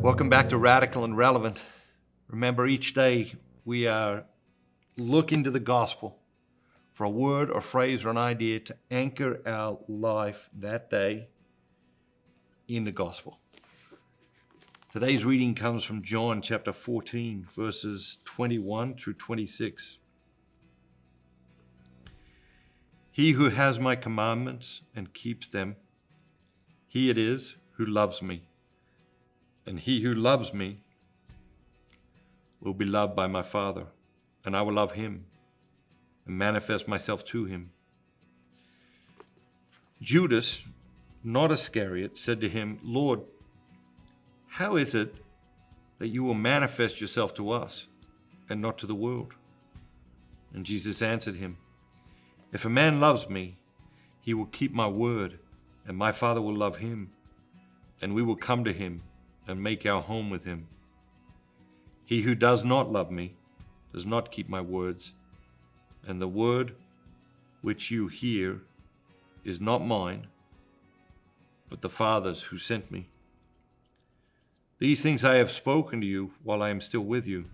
Welcome back to Radical and Relevant. Remember, each day we are looking to the gospel for a word or phrase or an idea to anchor our life that day in the gospel. Today's reading comes from John chapter 14, verses 21 through 26. He who has my commandments and keeps them, he it is who loves me. And he who loves me will be loved by my Father, and I will love him and manifest myself to him. Judas, not Iscariot, said to him, Lord, how is it that you will manifest yourself to us and not to the world? And Jesus answered him, if a man loves me, he will keep my word, and my Father will love him, and we will come to him and make our home with him. He who does not love me does not keep my words, and the word which you hear is not mine, but the Father's who sent me. These things I have spoken to you while I am still with you,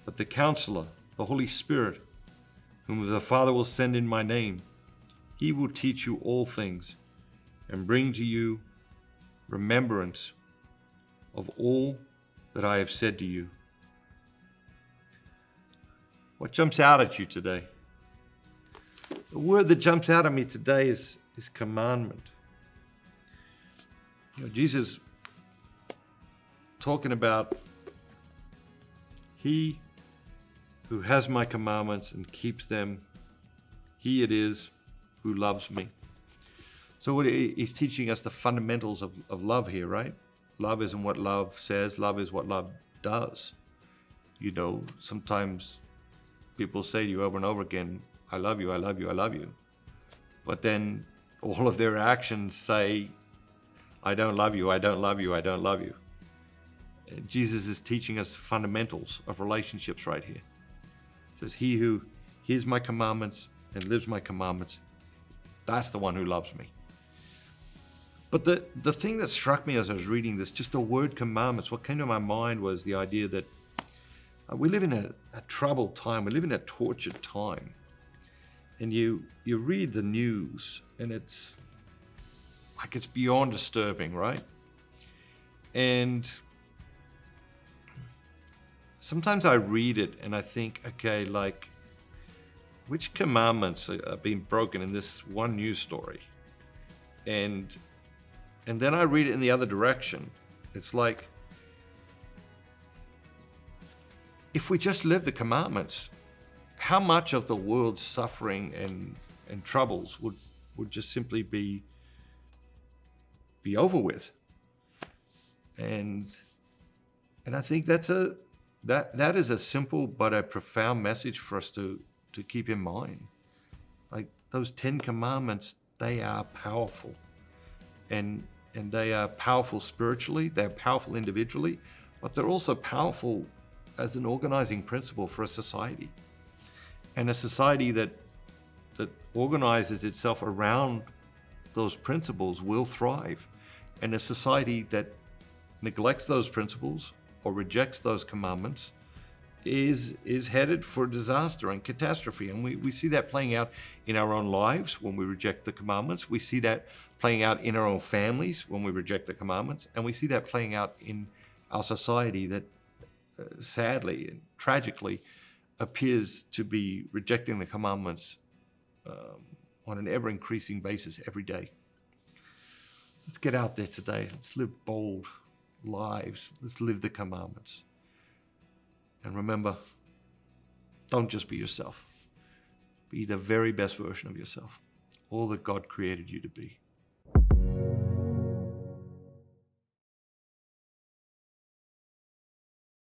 but the Counselor, the Holy Spirit, whom the Father will send in my name, he will teach you all things and bring to you remembrance of all that I have said to you. What jumps out at you today? The word that jumps out at me today is commandment. Jesus talking about he who has my commandments and keeps them, he it is who loves me. So he's teaching us the fundamentals of love here, right? Love isn't what love says, love is what love does. You know, sometimes people say to you over and over again, I love you, I love you, I love you. But then all of their actions say, I don't love you, I don't love you, I don't love you. And Jesus is teaching us the fundamentals of relationships right here. He says, he who hears my commandments and lives my commandments, that's the one who loves me. But the thing that struck me as I was reading this, just the word commandments, what came to my mind was the idea that we live in a troubled time. We live in a tortured time. And you read the news and it's like it's beyond disturbing, right? And sometimes I read it and I think, okay, like, which commandments are being broken in this one news story? And then I read it in the other direction. It's like, if we just live the commandments, how much of the world's suffering and troubles would just simply be over with? And I think that is a simple but a profound message for us to keep in mind. Like those 10 commandments, they are powerful. And they are powerful spiritually, they're powerful individually, but they're also powerful as an organizing principle for a society. And a society that organizes itself around those principles will thrive. And a society that neglects those principles or rejects those commandments is headed for disaster and catastrophe. And we see that playing out in our own lives when we reject the commandments. We see that playing out in our own families when we reject the commandments. And we see that playing out in our society that sadly and tragically appears to be rejecting the commandments on an ever-increasing basis every day. Let's get out there today. Let's live bold lives. Let's live the commandments. And remember, don't just be yourself. Be the very best version of yourself, all that God created you to be.